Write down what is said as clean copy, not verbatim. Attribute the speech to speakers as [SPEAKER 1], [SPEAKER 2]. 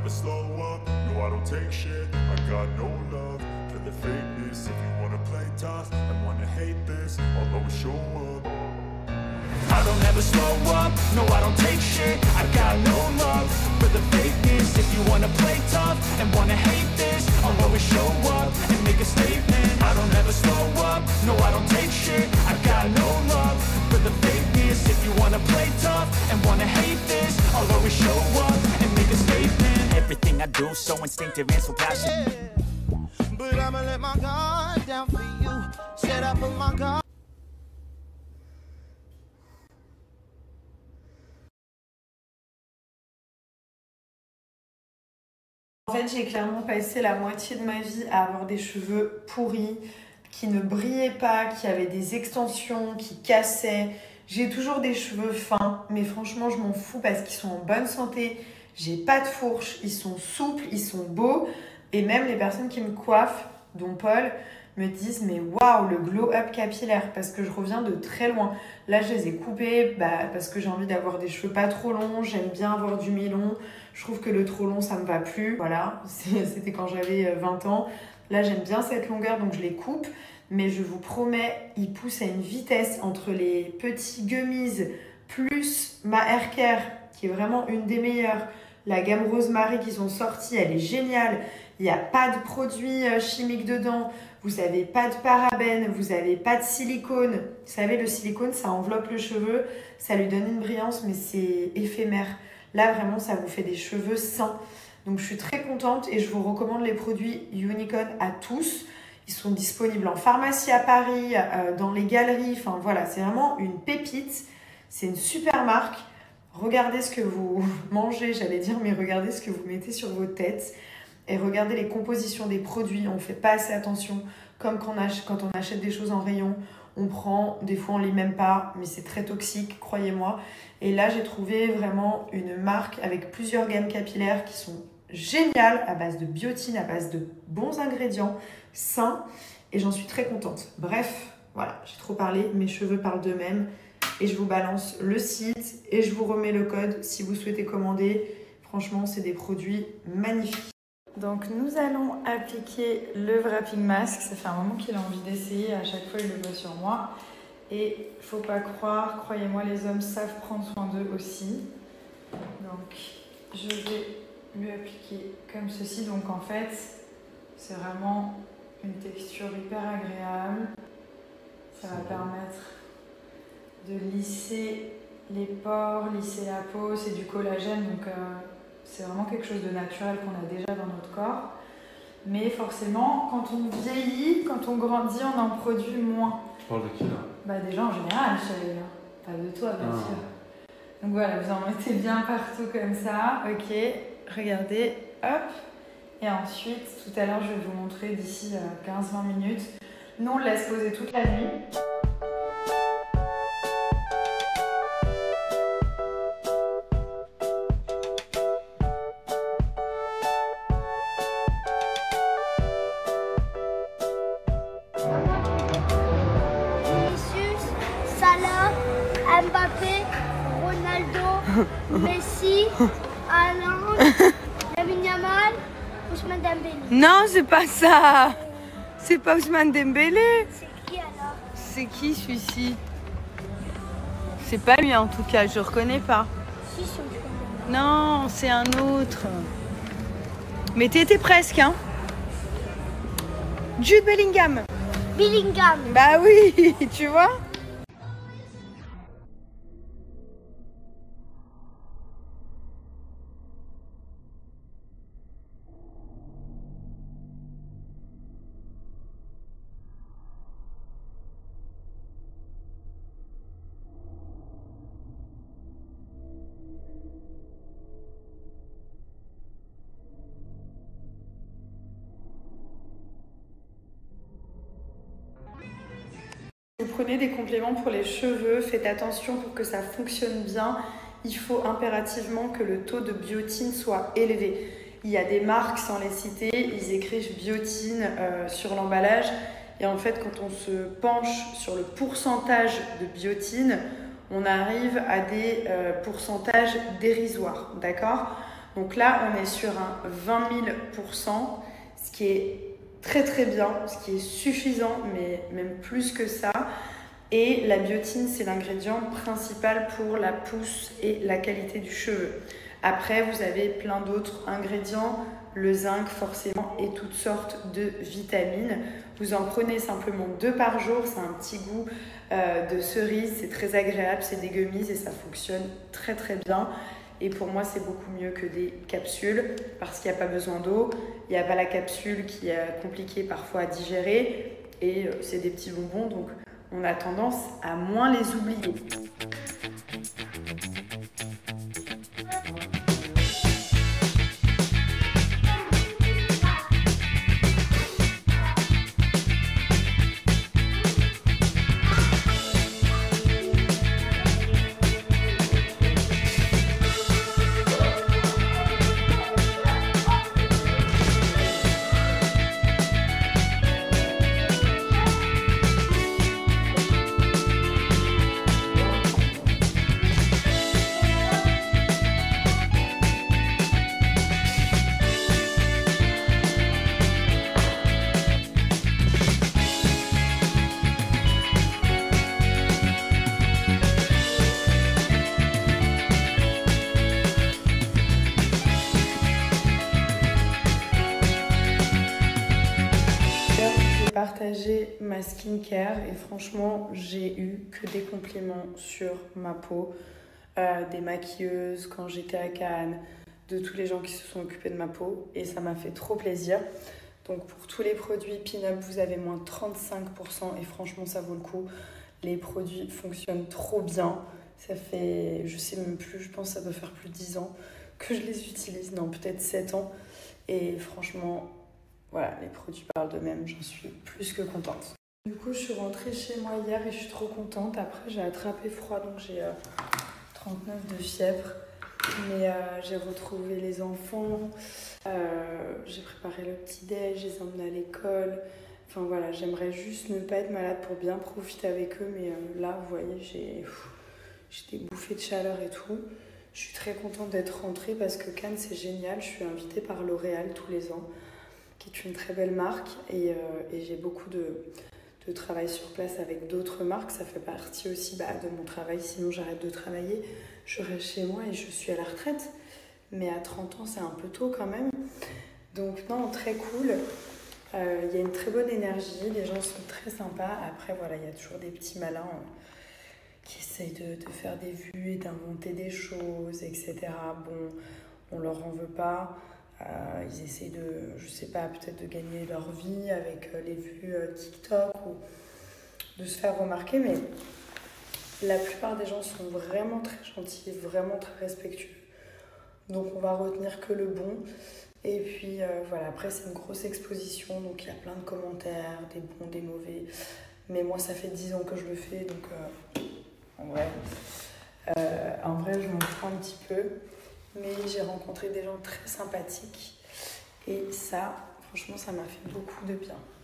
[SPEAKER 1] never slow up, no I don't take shit. I got no love for the fakeness. If you wanna play tough and wanna hate this, I'll always show up. I don't ever slow up, no I don't take shit. I got no love for the fakeness. If you wanna play tough and wanna hate this, I'll always show up and make a statement. I don't ever slow up, no I don't take shit. I got no love for the fakeness. If you wanna play tough and wanna hate this, I'll always show up and make a statement. Everything I do so instinctive and so passionate.
[SPEAKER 2] But I'ma let my guard down for you. Set up for my guard.
[SPEAKER 3] En fait, j'ai clairement passé la moitié de ma vie à avoir des cheveux pourris, qui ne brillaient pas, qui avaient des extensions, qui cassaient. J'ai toujours des cheveux fins, mais franchement, je m'en fous parce qu'ils sont en bonne santé. J'ai pas de fourche, ils sont souples, ils sont beaux. Et même les personnes qui me coiffent, dont Paul, me disent mais waouh, le glow-up capillaire, parce que je reviens de très loin. Là, je les ai coupés parce que j'ai envie d'avoir des cheveux pas trop longs. J'aime bien avoir du mi-long. Je trouve que le trop long, ça me va plus. Voilà, c'était quand j'avais 20 ans. Là, j'aime bien cette longueur, donc je les coupe. Mais je vous promets, ils poussent à une vitesse entre les petits gummies plus ma hair care, qui est vraiment une des meilleures. La gamme Rosemary qu'ils ont sortie, elle est géniale. Il n'y a pas de produits chimiques dedans. Vous n'avez pas de parabènes, vous n'avez pas de silicone. Vous savez, le silicone, ça enveloppe le cheveu, ça lui donne une brillance, mais c'est éphémère. Là, vraiment, ça vous fait des cheveux sains. Donc, je suis très contente et je vous recommande les produits Unicorn à tous. Ils sont disponibles en pharmacie à Paris, dans les galeries. Enfin, voilà, c'est vraiment une pépite. C'est une super marque. Regardez ce que vous mangez, j'allais dire, mais regardez ce que vous mettez sur vos têtes. Et regardez les compositions des produits. On ne fait pas assez attention. Comme quand on achète des choses en rayon, on prend, des fois on ne lit même pas, mais c'est très toxique, croyez-moi. Et là, j'ai trouvé vraiment une marque avec plusieurs gammes capillaires qui sont géniales, à base de biotine, à base de bons ingrédients, sains. Et j'en suis très contente. Bref, voilà, j'ai trop parlé. Mes cheveux parlent d'eux-mêmes. Et je vous balance le site et je vous remets le code si vous souhaitez commander. Franchement, c'est des produits magnifiques. Donc nous allons appliquer le wrapping mask. Ça fait un moment qu'il a envie d'essayer. À chaque fois, il le voit sur moi. Et faut pas croire, croyez-moi, les hommes savent prendre soin d'eux aussi. Donc je vais lui appliquer comme ceci. Donc en fait, c'est vraiment une texture hyper agréable. Ça va permettre de lisser les pores, lisser la peau. C'est du collagène, donc c'est vraiment quelque chose de naturel qu'on a déjà dans notre corps. Mais forcément, quand on vieillit, quand on grandit, on en produit moins.
[SPEAKER 4] Tu parles de qui là?
[SPEAKER 3] Bah des gens en général, pas de toi bien sûr. Donc voilà, vous en mettez bien partout comme ça. Ok, regardez, hop. Et ensuite, tout à l'heure, je vais vous montrer d'ici 15-20 minutes. Nous, on le laisse poser toute la nuit.
[SPEAKER 5] Mbappé, Ronaldo, Messi, Haaland, Lamine Yamal, Ousmane Dembélé.
[SPEAKER 6] Non, c'est pas ça. C'est pas Ousmane Dembélé.
[SPEAKER 5] C'est qui alors?
[SPEAKER 6] C'est qui celui-ci? C'est pas lui en tout cas, je reconnais pas.
[SPEAKER 5] Si, c'est Ousmane.
[SPEAKER 6] Non, c'est un autre. Mais t'étais presque, hein? Jude Bellingham.
[SPEAKER 5] Bellingham.
[SPEAKER 6] Bah oui, tu vois?
[SPEAKER 3] Vous prenez des compléments pour les cheveux, faites attention pour que ça fonctionne bien. Il faut impérativement que le taux de biotine soit élevé. Il y a des marques, sans les citer, ils écrivent biotine sur l'emballage. Et en fait, quand on se penche sur le pourcentage de biotine, on arrive à des pourcentages dérisoires, d'accord ? Donc là, on est sur un 20 000%, ce qui est très très bien, ce qui est suffisant, mais même plus que ça. Et la biotine, c'est l'ingrédient principal pour la pousse et la qualité du cheveu. Après, vous avez plein d'autres ingrédients, le zinc forcément et toutes sortes de vitamines. Vous en prenez simplement 2 par jour, c'est un petit goût de cerise, c'est très agréable, c'est des gummies et ça fonctionne très très bien. Et pour moi, c'est beaucoup mieux que des capsules parce qu'il n'y a pas besoin d'eau, il n'y a pas la capsule qui est compliquée parfois à digérer et c'est des petits bonbons, donc on a tendance à moins les oublier. Partager ma skincare et franchement j'ai eu que des compliments sur ma peau, des maquilleuses quand j'étais à Cannes, de tous les gens qui se sont occupés de ma peau et ça m'a fait trop plaisir. Donc pour tous les produits Pin-Up vous avez moins 35% et franchement ça vaut le coup. Les produits fonctionnent trop bien, ça fait je sais même plus, je pense que ça doit faire plus de 10 ans que je les utilise, non peut-être 7 ans et franchement voilà, les produits parlent d'eux-mêmes, j'en suis plus que contente. Du coup, je suis rentrée chez moi hier et je suis trop contente. Après, j'ai attrapé froid, donc j'ai 39 de fièvre. Mais j'ai retrouvé les enfants, j'ai préparé le petit-déj, je les ai emmenés à l'école. Enfin voilà, j'aimerais juste ne pas être malade pour bien profiter avec eux. Mais là, vous voyez, j'ai des bouffées de chaleur et tout. Je suis très contente d'être rentrée parce que Cannes, c'est génial. Je suis invitée par L'Oréal tous les ans, qui est une très belle marque et j'ai beaucoup de travail sur place avec d'autres marques. Ça fait partie aussi de mon travail, sinon j'arrête de travailler, je reste chez moi et je suis à la retraite. Mais à 30 ans, c'est un peu tôt quand même. Donc non, très cool. Il y a une très bonne énergie, les gens sont très sympas. Après, voilà, il y a toujours des petits malins qui essayent de faire des vues et d'inventer des choses, etc. Bon, on leur en veut pas. Ils essayent de, je sais pas, peut-être de gagner leur vie avec les vues TikTok ou de se faire remarquer, mais la plupart des gens sont vraiment très gentils, vraiment très respectueux. Donc on va retenir que le bon. Et puis voilà, après c'est une grosse exposition, donc il y a plein de commentaires, des bons, des mauvais. Mais moi ça fait 10 ans que je le fais, donc en vrai je m'en fous un petit peu. Mais j'ai rencontré des gens très sympathiques et ça, franchement, ça m'a fait beaucoup de bien.